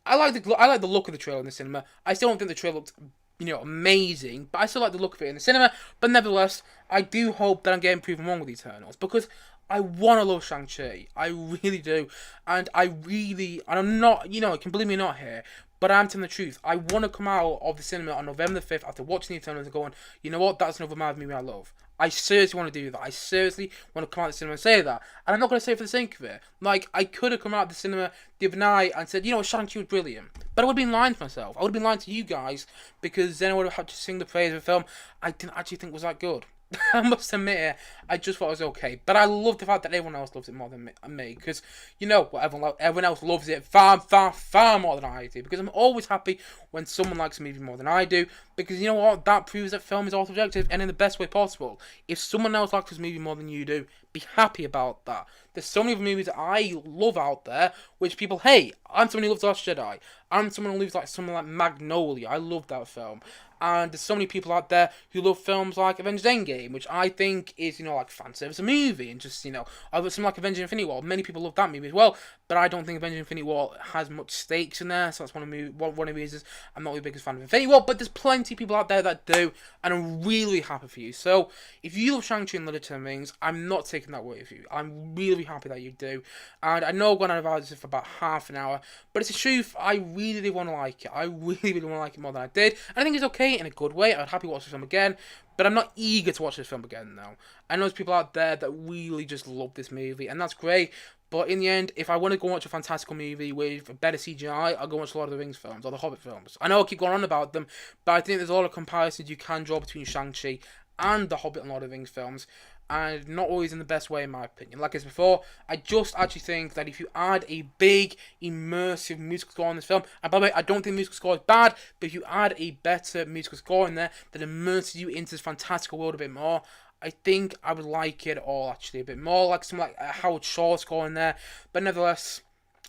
I like the look of the trailer in the cinema. I still don't think the trailer looked amazing, but I still like the look of it in the cinema. But nevertheless, I do hope that I'm getting proven wrong with Eternals, because I want to love Shang-Chi. I really do. And I'm not, you can believe me or not here, but I'm telling the truth. I want to come out of the cinema on November the 5th after watching The Eternals and going, you know what, that's another Marvel movie I love. I seriously want to do that. I seriously want to come out of the cinema and say that. And I'm not going to say it for the sake of it. Like, I could have come out of the cinema the other night and said, Shang-Chi was brilliant. But I would have been lying to myself. I would have been lying to you guys, because then I would have had to sing the praise of a film I didn't actually think was that good. I must admit it, I just thought it was okay. But I love the fact that everyone else loves it more than me. Because, everyone else loves it far, far, far more than I do. Because I'm always happy when someone likes a movie more than I do. Because, you know what, that proves that film is all subjective and in the best way possible. If someone else likes this movie more than you do, be happy about that. There's so many other movies that I love out there, which people hate. I'm someone who loves The Last Jedi. I'm someone who loves someone like Magnolia. I love that film. And there's so many people out there who love films like Avengers Endgame, which I think is, like fan service a movie, and just, something like Avengers Infinity War. Many people love that movie as well, but I don't think Avengers Infinity War has much stakes in there, so that's one of the reasons I'm not the biggest fan of Infinity War. But there's plenty of people out there that do, and I'm really happy for you. So if you love Shang-Chi and Little Rings, I'm not taking that away from you. I'm really happy that you do, and I know I've gone on about this for about half an hour, but it's the truth. I really want to like it. I really want to like it more than I did, and I think it's okay in a good way. I'd happy to watch this film again, but I'm not eager to watch this film again now. I know there's people out there that really just love this movie, and that's great, But in the end, if I want to go watch a fantastical movie with better CGI, I'll go watch Lord of the Rings films or the Hobbit films. I know I keep going on about them, but I think there's a lot of comparisons you can draw between Shang-Chi and the Hobbit and Lord of the Rings films, and not always in the best way in my opinion. Like I said before, I just actually think that if you add a big, immersive musical score in this film, and by the way, I don't think the musical score is bad, but if you add a better musical score in there that immerses you into this fantastical world a bit more, I think I would like it all actually a bit more, like some like Howard Shore score in there, but nevertheless,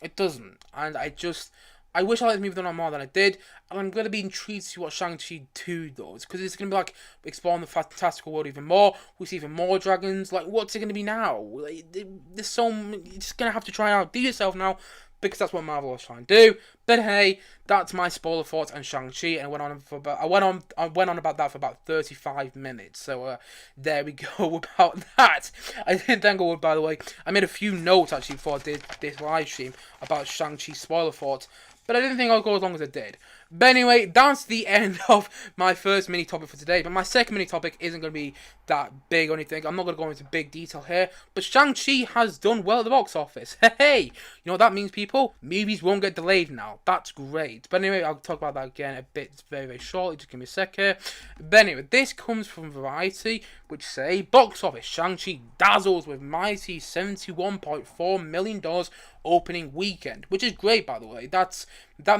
it doesn't, and I wish I liked the movie done more than I did, and I'm going to be intrigued to see what Shang-Chi 2 does, because it's going to be like exploring the fantastical world even more. We see even more dragons. Like, what's it going to be now? Like, there's so you're just going to have to try out, do yourself now, because that's what Marvel is trying to do. But hey, that's my spoiler thoughts on Shang-Chi, and I went on about that for about 35 minutes. So there we go about that. I didn't think I would, by the way. I made a few notes actually before I did this live stream about Shang-Chi spoiler thoughts, but I didn't think I'd go as long as I did. But anyway, that's the end of my first mini topic for today. But my second mini topic isn't going to be that big or anything. I'm not going to go into big detail here. But Shang-Chi has done well at the box office. Hey, you know what that means, people? Movies won't get delayed now. That's great. But anyway, I'll talk about that again a bit very, very shortly. Just give me a sec here. But anyway, this comes from Variety, which say, box office, Shang-Chi dazzles with mighty $71.4 million opening weekend, which is great, by the way. That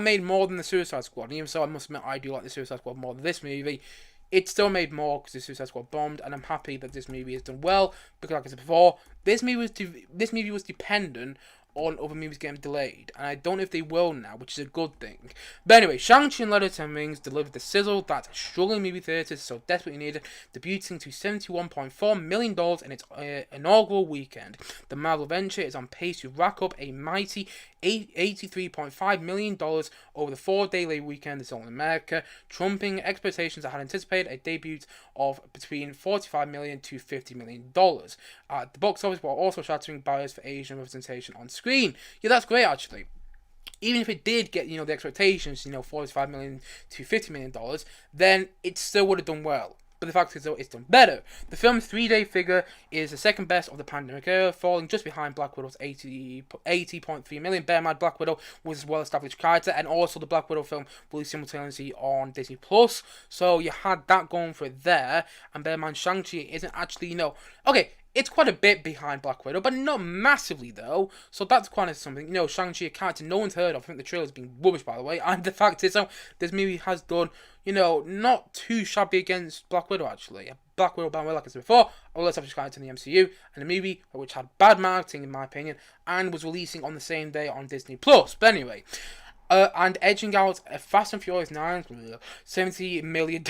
made more than the Suicide Squad. And even so, I must admit, I do like the Suicide Squad more than this movie. It still made more because the Suicide Squad bombed, and I'm happy that this movie has done well, because like I said before, this movie was dependent on other movies getting delayed, and I don't know if they will now, which is a good thing. But anyway, Shang-Chi and Legend of the Ten Rings delivered the sizzle that struggling movie theatres so desperately needed, debuting to $71.4 million in its inaugural weekend. The Marvel venture is on pace to rack up a mighty $83.5 million over the 4-day late weekend this in America, trumping expectations that had anticipated a debut of between $45 million to $50 million at the box office, while also shattering barriers for Asian representation on screen. Yeah, that's great actually. Even if it did get, the expectations, $45 million to $50 million, then it still would have done well. But the fact is, though, it's done better. The film's 3-day figure is the second best of the pandemic era, falling just behind Black Widow's $80.3 million. Bear in mind, Black Widow was a well-established character, and also the Black Widow film released simultaneously on Disney+. So you had that going for it there, and bear in mind, Shang-Chi isn't actually, okay, it's quite a bit behind Black Widow, but not massively, though. So that's quite something. Shang-Chi, a character no one's heard of. I think the trailer's been rubbish, by the way. And the fact is, this movie has done, not too shabby against Black Widow, actually. Black Widow, by the way, like I said before, a well-established character in the MCU, and a movie which had bad marketing, in my opinion, and was releasing on the same day on Disney+. But anyway, and edging out a Fast and Furious 9, $70 million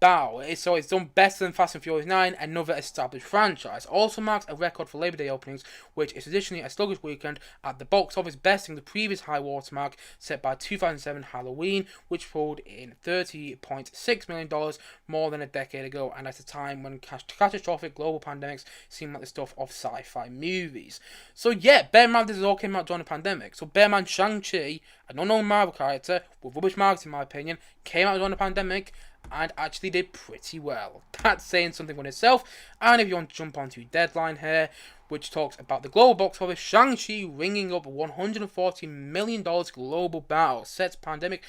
bow. So it's done better than Fast and Furious 9, another established franchise. Also marks a record for Labor Day openings, which is traditionally a sluggish weekend at the box office, besting the previous high watermark set by 2007 Halloween, which pulled in $30.6 million more than a decade ago, and at a time when catastrophic global pandemics seem like the stuff of sci-fi movies. So yeah, bear in mind this all came out during the pandemic. So bear in mind Shang-Chi, an unknown Marvel character with rubbish marketing in my opinion, came out during the pandemic and actually did pretty well. That's saying something on itself. And if you want to jump onto Deadline here, which talks about the global box office, Shang-Chi ringing up $140 million global bow, sets pandemic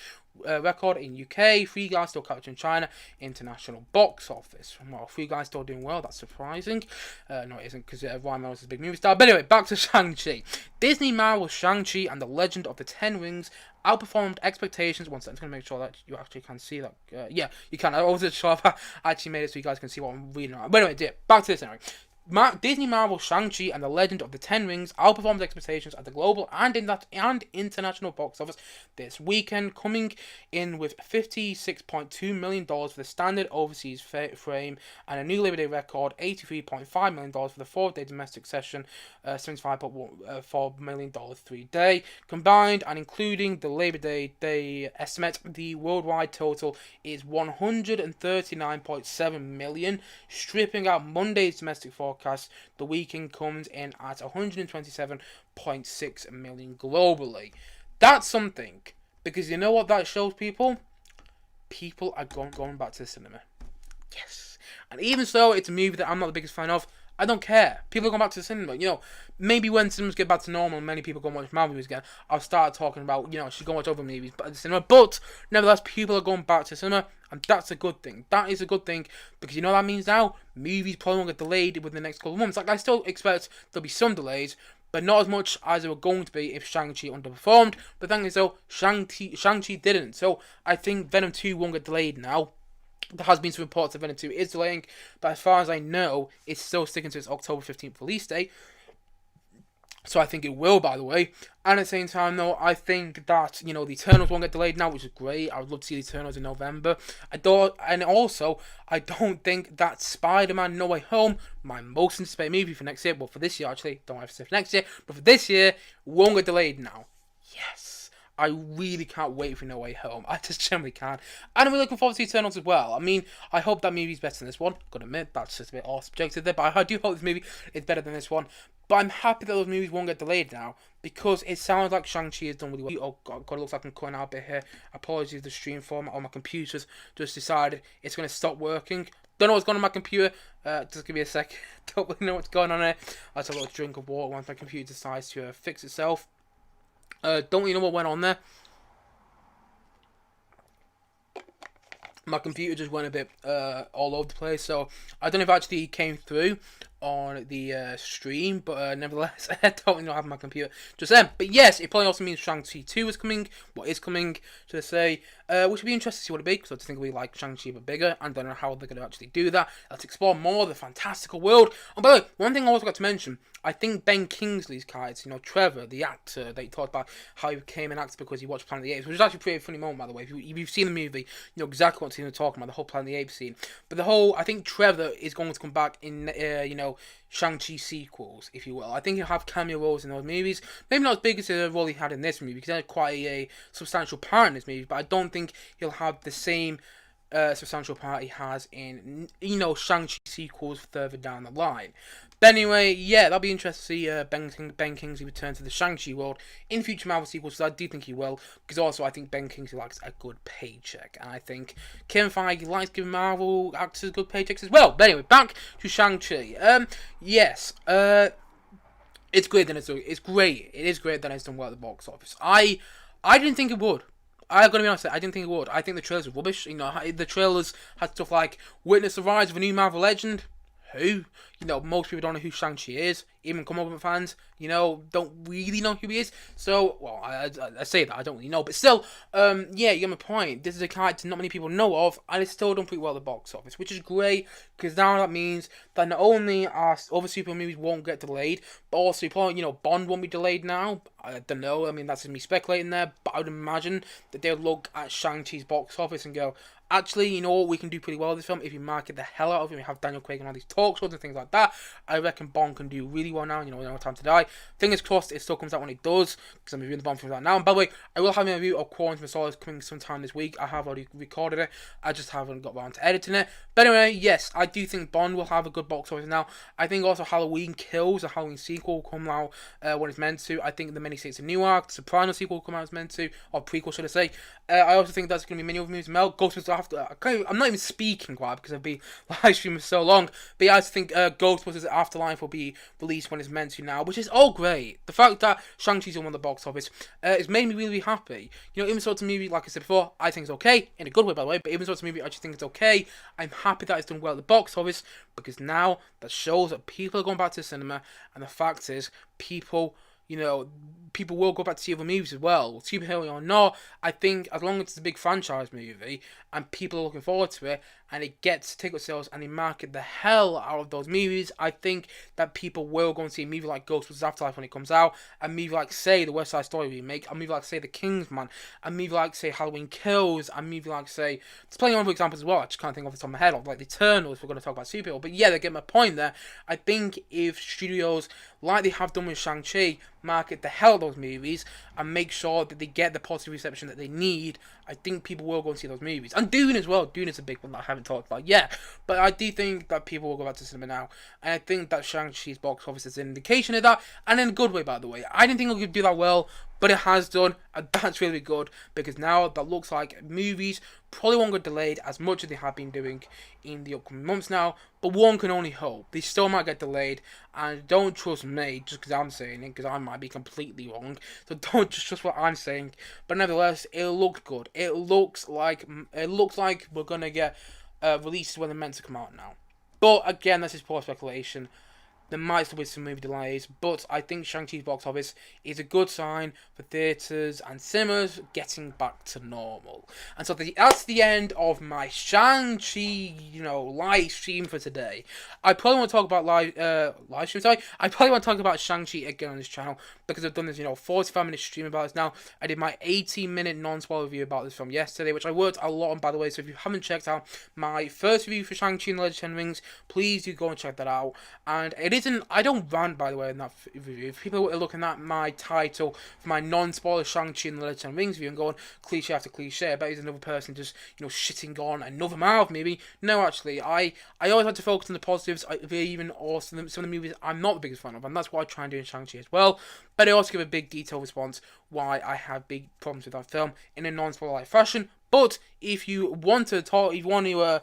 record in UK, Free Guy still capturing China international box office. Well, Free Guy still doing well, that's surprising. No, it isn't, because Ryan Reynolds is a big movie star. But anyway, back to Shang-Chi. Disney Marvel's Shang-Chi and the Legend of the Ten Rings outperformed expectations. One second, I'm going to make sure that you actually can see that. Yeah, you can. I wasn't sure if I actually made it so you guys can see what I'm reading. But anyway, yeah, back to this anyway. Disney Marvel's Shang-Chi and the Legend of the Ten Rings outperformed expectations at the global and international box office this weekend, coming in with $56.2 million for the standard overseas frame and a new Labor Day record, $83.5 million for the 4-day domestic session, $75.4 million 3-day. Combined and including the Labor Day estimate, the worldwide total is $139.7 million. Stripping out Monday's domestic forecast, the weekend comes in at $127.6 million globally. That's something, because you know what that shows people? People are going back to the cinema. Yes. And even so, it's a movie that I'm not the biggest fan of. I don't care. People are going back to the cinema. You know, maybe when cinemas get back to normal and many people go and watch Marvel movies again, I'll start talking about, you know, should go watch other movies but at the cinema. But nevertheless, people are going back to the cinema, and that's a good thing. That is a good thing, because you know what that means now? Movies probably won't get delayed within the next couple of months. Like, I still expect there'll be some delays, but not as much as there were going to be if Shang-Chi underperformed. But the thing is, though, Shang-Chi didn't. So I think Venom 2 won't get delayed now. There has been some reports that Venom 2 is delaying, but as far as I know, it's still sticking to its October 15th release date. So I think it will, by the way. And at the same time, though, I think that, you know, the Eternals won't get delayed now, which is great. I would love to see the Eternals in November. I don't think that Spider-Man No Way Home, my most anticipated movie for next year, well, for this year, actually, don't have to say for next year, but for this year, won't get delayed now. Yes. I really can't wait for No Way Home. I just generally can't. And I'm really looking forward to Eternals as well. I mean, I hope that movie's better than this one. Gotta admit, that's just a bit all subjective there, but I do hope this movie is better than this one. But I'm happy that those movies won't get delayed now, because it sounds like Shang-Chi has done really well. Oh God, it looks like I'm cutting out a bit here. Apologies, the stream format on my computer's just decided it's going to stop working. Don't know what's going on my computer. Just give me a sec. Don't really know what's going on here. I'll have a little drink of water once my computer decides to fix itself. Don't really know what went on there. My computer just went a bit all over the place, so I don't know if it actually came through on the stream, but nevertheless, I don't really know what happened to my computer just then. But yes, it probably also means Shang-Chi 2 is coming, what is coming, should I say, which would be interesting to see what it be, because I just think we like Shang-Chi but bigger, and I don't know how they're going to actually do that. Let's explore more of the fantastical world. And by the way, one thing I also got to mention, I think Ben Kingsley's character, you know, Trevor, the actor, that he talked about how he became an actor because he watched Planet of the Apes, which is actually a pretty funny moment, by the way. If you've seen the movie, you know exactly what he's talking about, the whole Planet of the Apes scene. But the whole, I think Trevor is going to come back in, you know, Shang-Chi sequels, if you will. I think he'll have cameo roles in those movies. Maybe not as big as the role he had in this movie, because he had quite a substantial part in this movie, but I don't think he'll have the same substantial part he has in, you know, Shang-Chi sequels further down the line. But anyway, yeah, that'll be interesting to see Ben Kingsley return to the Shang-Chi world in future Marvel sequels, because I do think he will, because also I think Ben Kingsley likes a good paycheck, and I think Kevin Feige likes giving Marvel actors good paychecks as well. But anyway, back to Shang-Chi. Yes, it's great that it's great. It is great that it's done well at the box office. I didn't think it would. I'm gonna be honest, I didn't think it would. I think the trailers were rubbish. You know, the trailers had stuff like witness the rise of a new Marvel legend. Who? You know, most people don't know who Shang-Chi is. Even comic book fans, you know, don't really know who he is. So, well, I say that, I don't really know. But still, yeah, you get my point. This is a character not many people know of, and it's still done pretty well at the box office, which is great, because now that means that not only our other super movies won't get delayed, but also, probably, you know, Bond won't be delayed now. I don't know, I mean, that's me speculating there, but I would imagine that they'll look at Shang-Chi's box office and go, actually, you know what, we can do pretty well with this film if you market the hell out of it. We have Daniel Craig and all these talk shows and things like that. I reckon Bond can do really well now. You know, no time to die. Fingers crossed it still comes out when it does, because I'm reviewing the Bond film right now. And by the way, I will have a review of Quantum of Solace coming sometime this week. I have already recorded it. I just haven't got around to editing it. But anyway, yes, I do think Bond will have a good box office now. I think also Halloween Kills, a Halloween sequel, will come out when it's meant to. I think The Many States of Newark, the Sopranos sequel will come out as meant to, or prequel, should I say. I also think that's going to be many other movies. Ghostbusters After. I'm not even speaking quite because I've been live streaming so long. But yeah, I think Ghostbusters Afterlife will be released when it's meant to now, which is all great. The fact that Shang-Chi's on the box office has made me really, really happy. You know, even though it's a movie, like I said before, I think it's okay, in a good way, by the way, but even though it's a movie, I just think it's okay, I'm happy that it's done well at the box office, because now that shows that people are going back to the cinema, and the fact is, people, you know, people will go back to see other movies as well. Superhero or not, I think as long as it's a big franchise movie and people are looking forward to it and it gets ticket sales and they market the hell out of those movies, I think that people will go and see a movie like Ghostbusters Afterlife when it comes out, a movie like, say, the West Side Story remake, a movie like, say, The Kingsman, a movie like, say, Halloween Kills, a movie like, say, there's plenty of other examples as well, I just can't think off the top of my head, of like The Eternals, if we're going to talk about superhero, but yeah, they get my point there. I think if studios, like they have done with Shang-Chi, market the hell of those movies and make sure that they get the positive reception that they need, I think people will go and see those movies. And Dune as well. Dune is a big one that I haven't talked about yet. But I do think that people will go back to cinema now. And I think that Shang-Chi's box office is an indication of that. And in a good way, by the way. I didn't think it would do that well. but it has done, and that's really good, because now that looks like movies probably won't get delayed as much as they have been doing in the upcoming months now, but one can only hope. They still might get delayed, and don't trust me just because I'm saying it, because I might be completely wrong, so don't just trust what I'm saying, but nevertheless, it looks good. It looks like we're gonna get releases when they're meant to come out now. But again, this is poor speculation. There might still be some movie delays, but I think Shang-Chi's box office is a good sign for theatres and cinemas getting back to normal. And so that's the end of my Shang-Chi, live stream for today. I probably want to talk about live stream, sorry. I probably want to talk about Shang-Chi again on this channel, because I've done this, 45-minute stream about this now. I did my 18-minute non-spoiler review about this film yesterday, which I worked a lot on, by the way, so if you haven't checked out my first review for Shang-Chi and the Legend of Ten Rings, please do go and check that out. And it isn't, I don't rant, by the way, in that review. If people are looking at my title for my non-spoiler Shang-Chi and the Legend of Ten Rings review and going cliche after cliche, I bet there's another person just, shitting on another mouth, maybe. No, actually, I always like to focus on the positives, even or some of the movies I'm not the biggest fan of, and that's what I try and do in Shang-Chi as well. But I also give a big detailed response why I have big problems with that film in a non-spoiler fashion. But if you want to talk, if you want to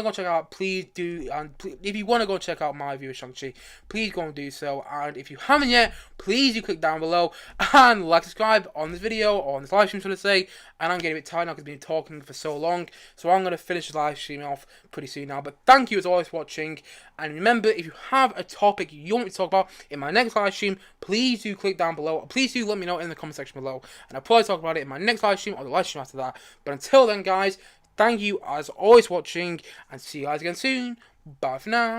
go check out, please do. And if you want to go check out my review of Shang-Chi, please go and do so. And if you haven't yet, please do click down below and like, subscribe on this video or on this live stream, so to say. And I'm getting a bit tired now because I've been talking for so long, so I'm going to finish the live stream off pretty soon now. But thank you as always for watching, and remember, if you have a topic you want me to talk about in my next live stream, please do click down below. Please do let me know in the comment section below, and I'll probably talk about it in my next live stream or the live stream after that. But until then, guys, thank you as always for watching, and see you guys again soon. Bye for now.